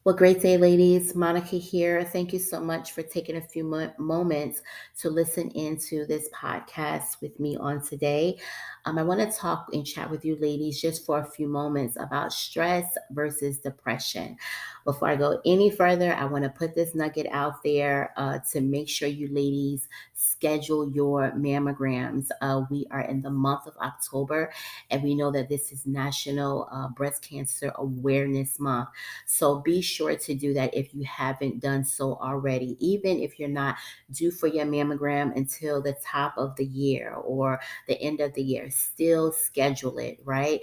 Well, great day, ladies. Monica here. Thank you so much for taking a few moments to listen into this podcast with me on today. I want to talk and chat with you, ladies, just for a few moments about stress versus depression. Before I go any further, I want to put this nugget out there to make sure you ladies schedule your mammograms. We are in the month of October, and we know that this is National Breast Cancer Awareness Month. So be sure to do that if you haven't done so already. Even if you're not due for your mammogram until the top of the year or the end of the year, still schedule it, right?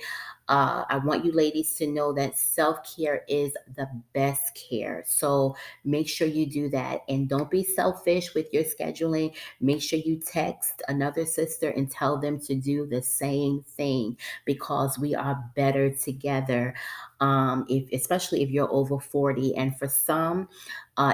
I want you ladies to know that self-care is the best care. So make sure you do that. And don't be selfish with your scheduling. Make sure you text another sister and tell them to do the same thing because we are better together. Especially if you're over 40. And for some,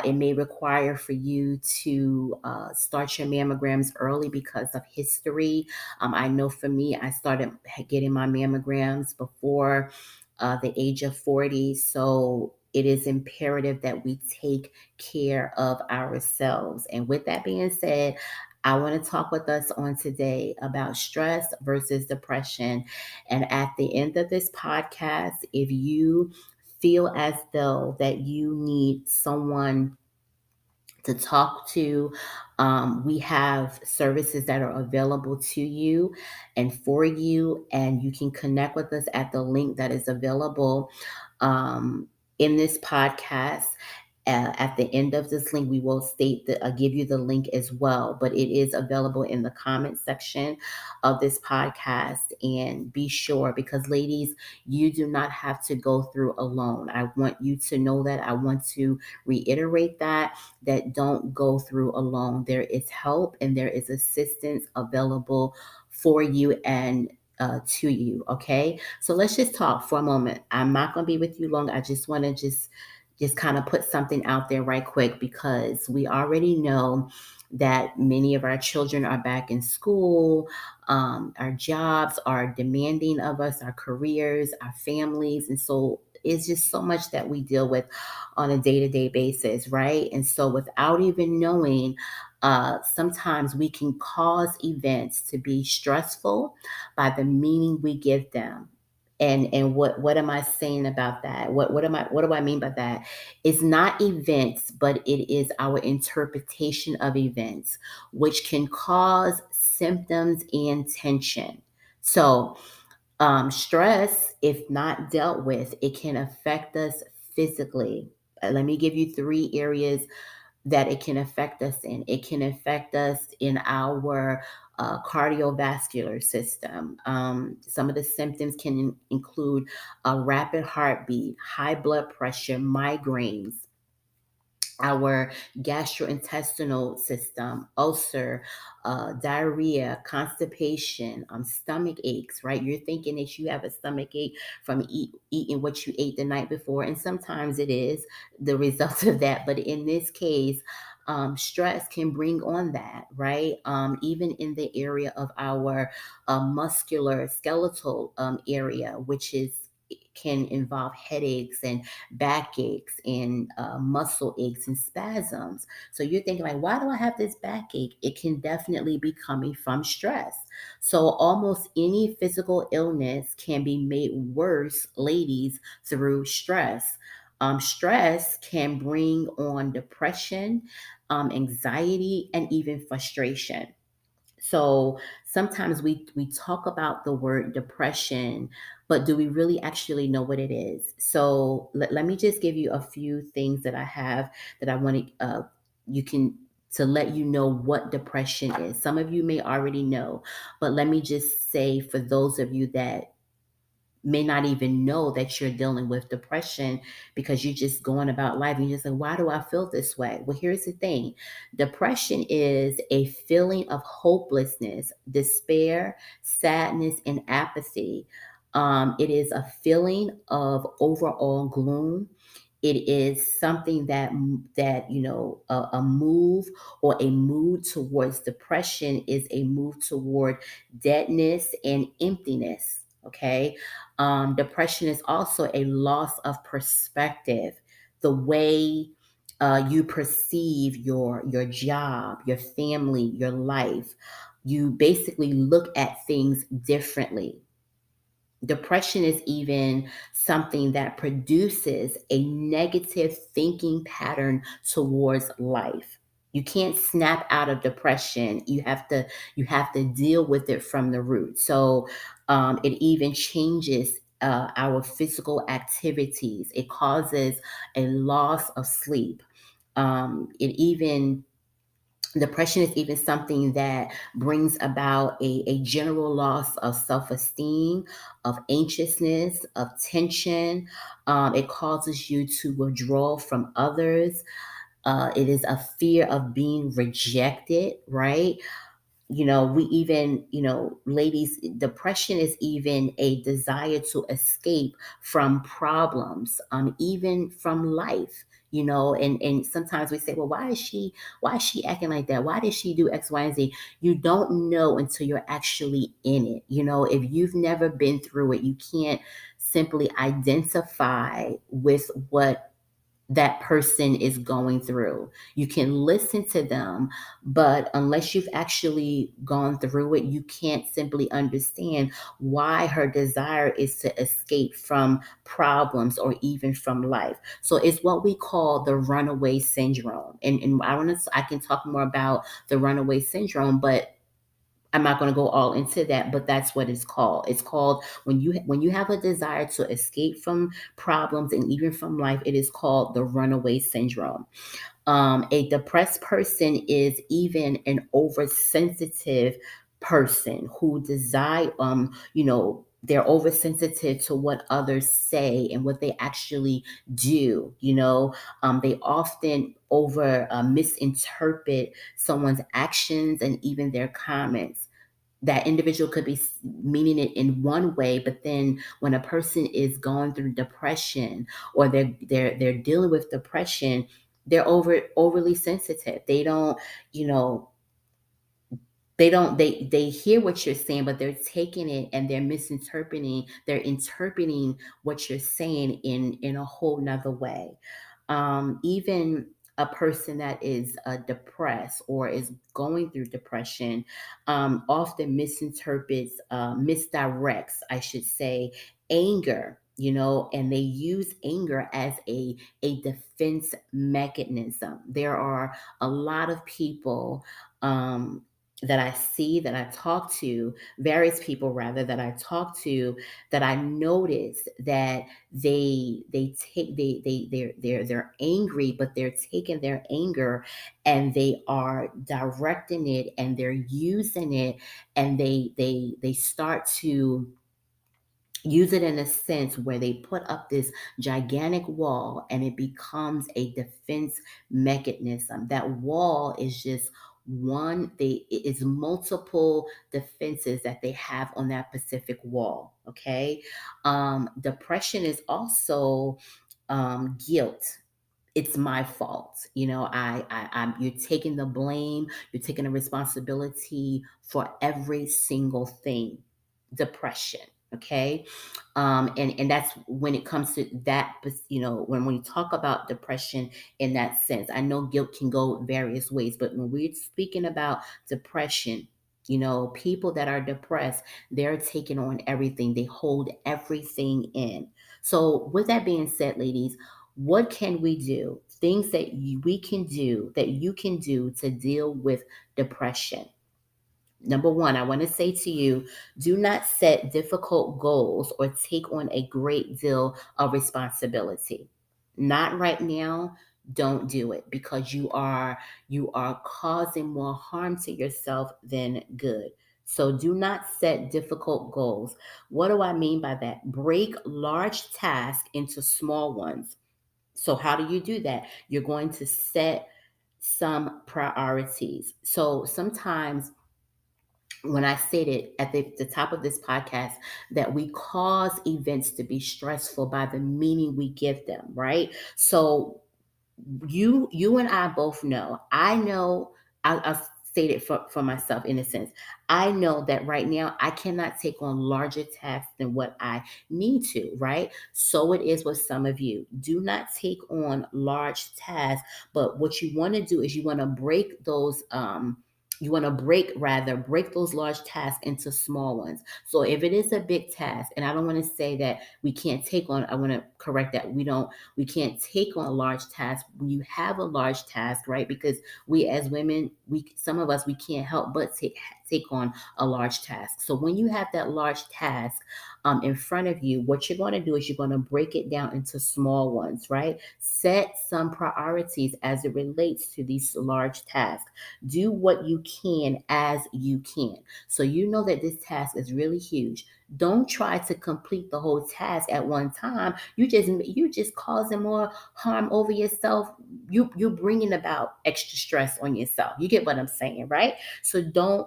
it may require for you to start your mammograms early because of history. I know for me, I started getting my mammograms before the age of 40. So it is imperative that we take care of ourselves. And with that being said, I want to talk with us on today about stress versus depression. And at the end of this podcast, if you feel as though that you need someone to talk to, we have services that are available to you and for you, and you can connect with us at the link that is available in this podcast. At the end of this link, we will state that give you the link as well, but it is available in the comment section of this podcast. And be sure, because ladies, you do not have to go through alone. I want you to know that. I want to reiterate that don't go through alone. There is help and there is assistance available for you and to you. Okay. So let's just talk for a moment. I'm not going to be with you long. I just want to just kind of put something out there right quick because we already know that many of our children are back in school. Our jobs are demanding of us, our careers, our families. And so it's just so much that we deal with on a day-to-day basis, right? And so without even knowing, sometimes we can cause events to be stressful by the meaning we give them. And what am I saying about that? What do I mean by that? It's not events, but it is our interpretation of events, which can cause symptoms and tension. So stress, if not dealt with, it can affect us physically. Let me give you three areas that it can affect us in. It can affect us in our cardiovascular system. Some of the symptoms can include a rapid heartbeat, high blood pressure, migraines, our gastrointestinal system, ulcer, diarrhea, constipation, stomach aches, right? You're thinking that you have a stomach ache from eating what you ate the night before. And sometimes it is the result of that. But in this case, stress can bring on that, right? Even in the area of our muscular skeletal area, which is can involve headaches and backaches and muscle aches and spasms. So you're thinking like, why do I have this backache? It can definitely be coming from stress. So almost any physical illness can be made worse, ladies, through stress. Stress can bring on depression, anxiety, and even frustration. So sometimes we talk about the word depression, but do we really actually know what it is? So let me just give you a few things that I have that I want to you can to let you know what depression is. Some of you may already know, but let me just say for those of you that may not even know that you're dealing with depression because you're just going about life and you just say, why do I feel this way? Well, here's the thing. Depression is a feeling of hopelessness, despair, sadness, and apathy. It is a feeling of overall gloom. It is something that a move or a mood towards depression is a move toward deadness and emptiness. Okay. Depression is also a loss of perspective. the way you perceive your job, your family, your life. You basically look at things differently. Depression is even something that produces a negative thinking pattern towards life. You can't snap out of depression. You have to deal with it from the root. So it even changes our physical activities. It causes a loss of sleep. It even Depression is even something that brings about a general loss of self esteem, of anxiousness, of tension. It causes you to withdraw from others. It is a fear of being rejected, right? We even, ladies, depression is even a desire to escape from problems, even from life. And sometimes we say, well, why is she acting like that? Why did she do X, Y, and Z? You don't know until you're actually in it. If you've never been through it, you can't simply identify with what that person is going through. You can listen to them, but unless you've actually gone through it, you can't simply understand why her desire is to escape from problems or even from life. So it's what we call the runaway syndrome. And I can talk more about the runaway syndrome, but I'm not going to go all into that, but that's what it's called. It's called when you have a desire to escape from problems and even from life, it is called the runaway syndrome. A depressed person is even an oversensitive person who desire, they're oversensitive to what others say and what they actually do. They often over misinterpret someone's actions and even their comments. That individual could be meaning it in one way, but then when a person is going through depression or they're dealing with depression, they're overly sensitive. You know, they hear what you're saying, but they're taking it and they're interpreting what you're saying in a whole nother way. Even a person that is depressed or is going through depression often misinterprets, misdirects, I should say, anger. And they use anger as a defense mechanism. There are a lot of people that I see, that I talk to, various people rather that I talk to, that I notice that they're angry, but they're taking their anger and they are directing it and they're using it, and they start to use it in a sense where they put up this gigantic wall and it becomes a defense mechanism. That wall is just it is multiple defenses that they have on that specific wall. Okay. Depression is also guilt. It's my fault. You're taking the blame, you're taking the responsibility for every single thing. Depression. Okay. And that's when it comes to that, when we talk about depression in that sense. I know guilt can go various ways, but when we're speaking about depression, people that are depressed, they're taking on everything, they hold everything in. So with that being said, ladies, what can we do? Things that we can do, that you can do to deal with depression. Number one, I want to say to you, do not set difficult goals or take on a great deal of responsibility. Not right now. Don't do it, because you are causing more harm to yourself than good. So do not set difficult goals. What do I mean by that? Break large tasks into small ones. So how do you do that? You're going to set some priorities. So sometimes when I stated at the top of this podcast that we cause events to be stressful by the meaning we give them, right? So you and I both know. I know. I'll state it for myself in a sense. I know that right now I cannot take on larger tasks than what I need to, right? So it is with some of you. Do not take on large tasks, but what you want to do is you want to break those you want to break those large tasks into small ones. So if it is a big task, and I don't want to say that we can't take on, I want to correct that. We can't take on a large task when you have a large task, right? Because we as women, some of us, we can't help but take on a large task. So when you have that large task in front of you, what you're going to do is you're going to break it down into small ones, right? Set some priorities as it relates to these large tasks. Do what you can as you can. So you know that this task is really huge. Don't try to complete the whole task at one time. You just causing more harm over yourself. You're bringing about extra stress on yourself. You get what I'm saying, right? So don't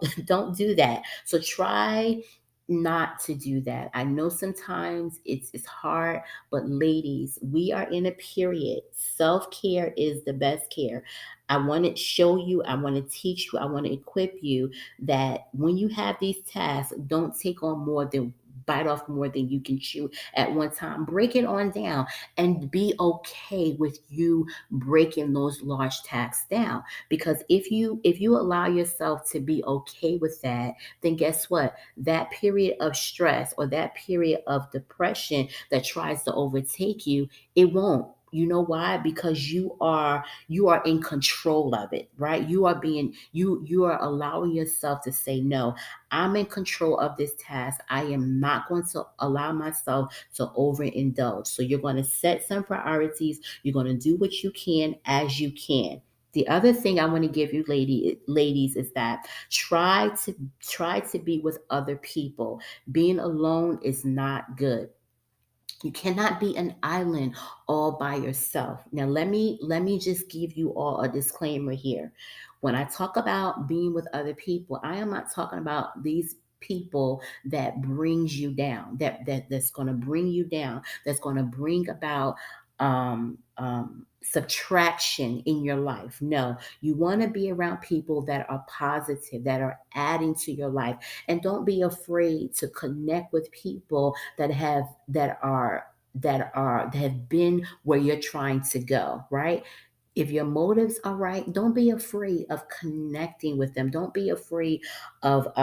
do that. So try not to do that. I know sometimes it's hard, but ladies, we are in a period. Self-care is the best care. I want to show you, I want to teach you, I want to equip you that when you have these tasks, don't take on more than bite off more than you can chew at one time. Break it on down and be okay with you breaking those large tasks down. Because if you allow yourself to be okay with that, then guess what? That period of stress or that period of depression that tries to overtake you, it won't. You know why? Because you are in control of it, right? You are allowing yourself to say no. I'm in control of this task. I am not going to allow myself to overindulge. So you're going to set some priorities. You're going to do what you can as you can. The other thing I want to give you ladies is that try to be with other people. Being alone is not good. You cannot be an island all by yourself. Now let me just give you all a disclaimer here. When I talk about being with other people, I am not talking about these people that brings you down, that's going to bring you down, that's going to bring about subtraction in your life. No, you want to be around people that are positive, that are adding to your life, and don't be afraid to connect with people that have been where you're trying to go, right? If your motives are right, don't be afraid of connecting with them. Don't be afraid of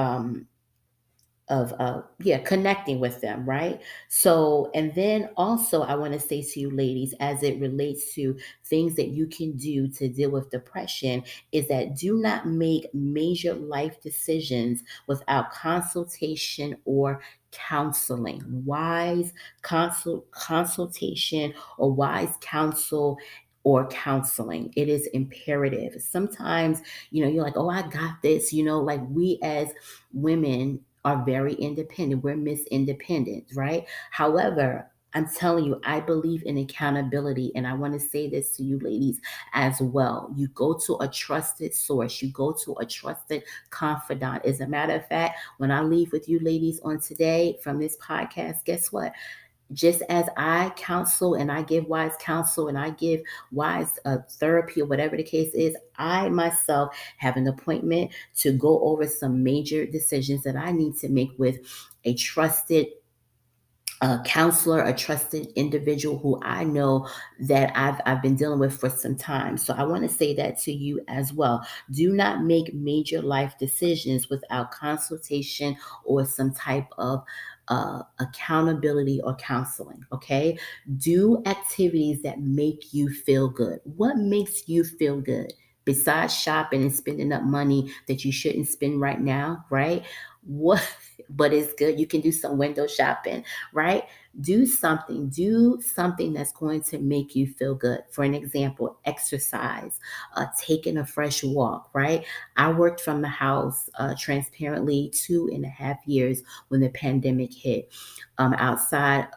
connecting with them, right? So, and then also I want to say to you ladies, as it relates to things that you can do to deal with depression, is that do not make major life decisions without consultation or counseling. Wise consultation or wise counsel or counseling, it is imperative. Sometimes, you're like, oh, I got this, like we as women are very independent. We're Miss Independent, right? However, I'm telling you, I believe in accountability. And I want to say this to you ladies as well. You go to a trusted source, you go to a trusted confidant. As a matter of fact, when I leave with you ladies on today from this podcast, guess what? Just as I counsel and I give wise counsel and I give wise therapy or whatever the case is, I myself have an appointment to go over some major decisions that I need to make with a trusted counselor, a trusted individual who I know that I've been dealing with for some time. So I want to say that to you as well. Do not make major life decisions without consultation or some type of accountability or counseling. Okay. Do activities that make you feel good. What makes you feel good? Besides shopping and spending up money that you shouldn't spend right now, right? What, but it's good. You can do some window shopping, right? Do something that's going to make you feel good. For an example, exercise, taking a fresh walk, right? I worked from the house transparently 2.5 years when the pandemic hit. Outside,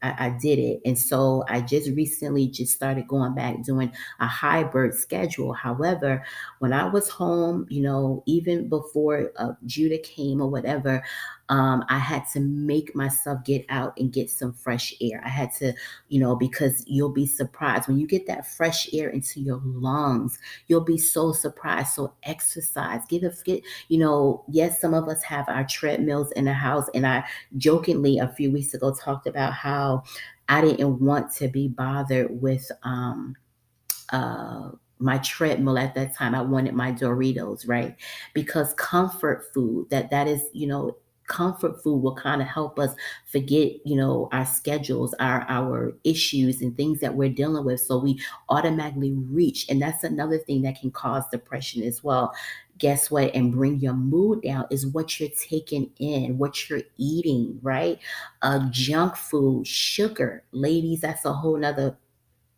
I did it. And so I just recently just started going back doing a hybrid schedule. However, when I was home, even before Judah came or whatever, I had to make myself get out and get some fresh air. I had to, because you'll be surprised when you get that fresh air into your lungs. You'll be so surprised. So exercise, yes, some of us have our treadmills in the house, and I jokingly a few weeks ago talked about how I didn't want to be bothered with uh, my treadmill at that time. I wanted my Doritos, right? Because comfort food, that is, comfort food will kind of help us forget, our schedules, our issues and things that we're dealing with. So we automatically reach. And that's another thing that can cause depression as well. Guess what? And bring your mood down is what you're taking in, what you're eating, right? Junk food, sugar. Ladies, that's a whole nother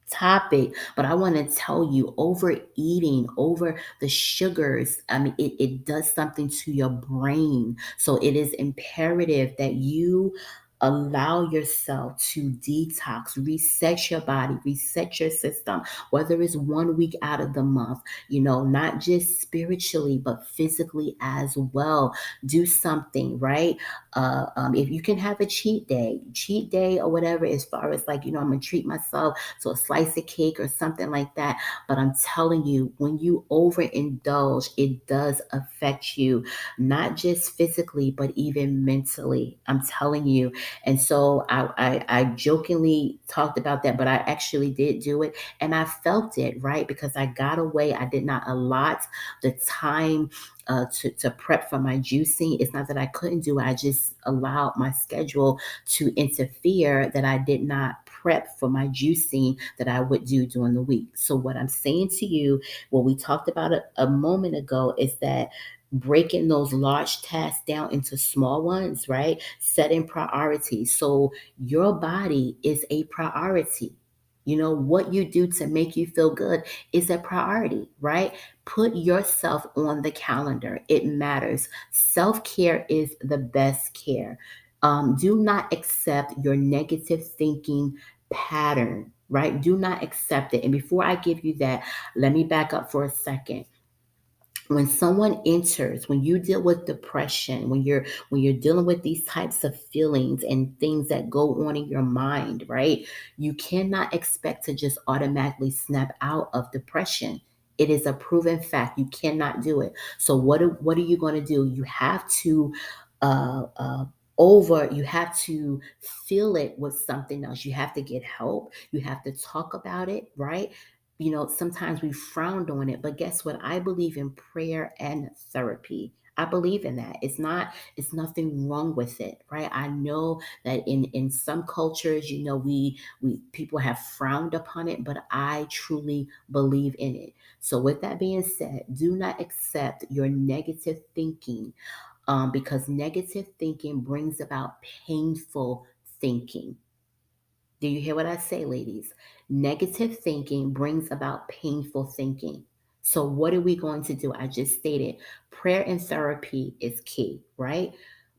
topic, but I want to tell you, overeating, over the sugars, I mean, it does something to your brain. So it is imperative that you allow yourself to detox, reset your body, reset your system, whether it's 1 week out of the month, not just spiritually, but physically as well. Do something, right? If you can have a cheat day or whatever, as far as like, I'm gonna treat myself, so a slice of cake or something like that. But I'm telling you, when you overindulge, it does affect you, not just physically, but even mentally. I'm telling you. And so I jokingly talked about that, but I actually did do it, and I felt it, right? Because I got away. I did not allot the time to prep for my juicing. It's not that I couldn't do it. I just allowed my schedule to interfere, that I did not prep for my juicing that I would do during the week. So what I'm saying to you, what we talked about a moment ago, is that breaking those large tasks down into small ones, right? Setting priorities. So your body is a priority. What you do to make you feel good is a priority, right? Put yourself on the calendar. It matters. Self care is the best care. Do not accept your negative thinking pattern, right? Do not accept it. And before I give you that, let me back up for a second. When you deal with depression, when you're dealing with these types of feelings and things that go on in your mind, right? You cannot expect to just automatically snap out of depression. It is a proven fact. You cannot do it. So what are you going to do? You have to uh, uh, you have to feel it with something else. You have to get help. You have to talk about it, right? Sometimes we frowned on it, but guess what? I believe in prayer and therapy. I believe in that. It's nothing wrong with it, right? I know that in some cultures, we people have frowned upon it, but I truly believe in it. So with that being said, do not accept your negative thinking, because negative thinking brings about painful thinking. Do you hear what I say, ladies? Negative thinking brings about painful thinking. So, what are we going to do? I just stated prayer and therapy is key, right?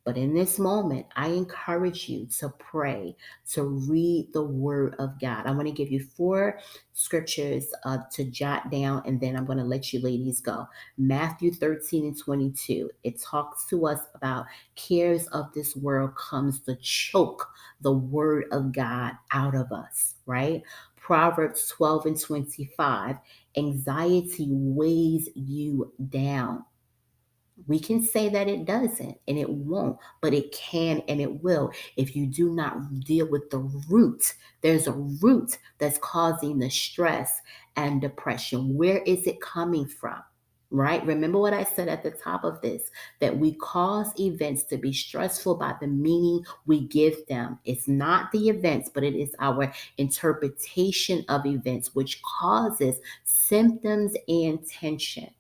But in this moment, I encourage you to pray, to read the word of God. I want to give you 4 scriptures to jot down, and then I'm going to let you ladies go. Matthew 13 and 22. It talks to us about cares of this world comes to choke the word of God out of us, right? Proverbs 12 and 25. Anxiety weighs you down. We can say that it doesn't and it won't, but it can and it will if you do not deal with the root. There's a root that's causing the stress and depression. Where is it coming from? Right? Remember what I said at the top of this, that we cause events to be stressful by the meaning we give them. It's not the events, but it is our interpretation of events which causes symptoms and tension.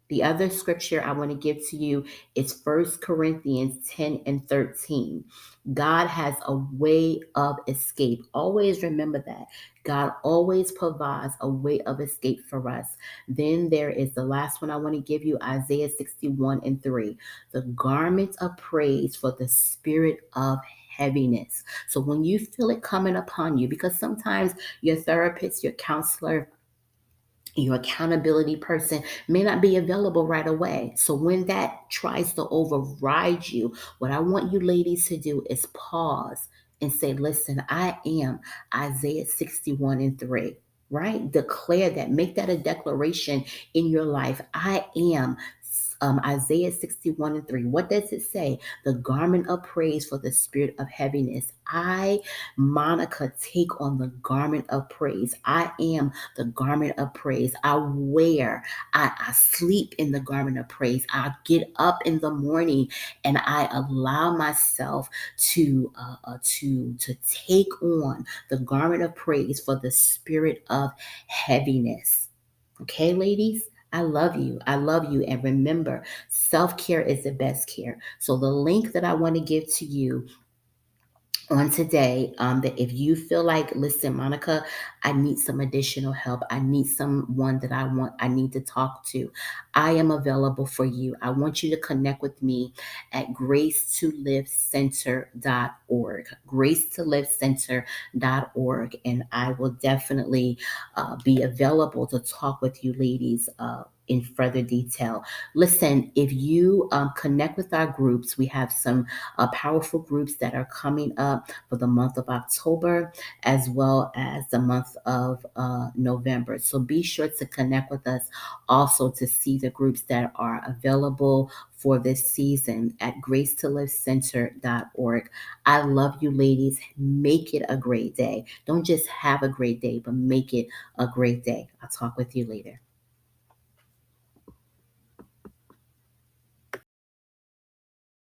The other scripture I want to give to you is 1 Corinthians 10 and 13. God has a way of escape. Always remember that. God always provides a way of escape for us. Then there is the last one I want to give you, Isaiah 61 and 3. The garment of praise for the spirit of heaviness. So when you feel it coming upon you, because sometimes your therapist, your counselor, Your accountability person may not be available right away. So when that tries to override you, what I want you ladies to do is pause and say, listen, I am Isaiah 61 and 3. Right? Declare that. Make that a declaration in your life. I am Isaiah 61 and 3. What does it say? The garment of praise for the spirit of heaviness. I, Monica, take on the garment of praise. I am the garment of praise. I wear, I sleep in the garment of praise. I get up in the morning and I allow myself to take on the garment of praise for the spirit of heaviness. Okay, ladies? I love you. I love you. And remember, self care is the best care. So, the link that I want to give to you on today, that if you feel like, listen, Monica, I need some additional help, I need someone that I need to talk to, I am available for you. I want you to connect with me at gracetolivecenter.org, gracetolivecenter.org, and I will definitely be available to talk with you ladies in further detail. Listen, if you connect with our groups, we have some powerful groups that are coming up for the month of October as well as the month of November. So be sure to connect with us also to see the groups that are available for this season at gracetolivecenter.org. I love you, ladies. Make it a great day. Don't just have a great day, but make it a great day. I'll talk with you later.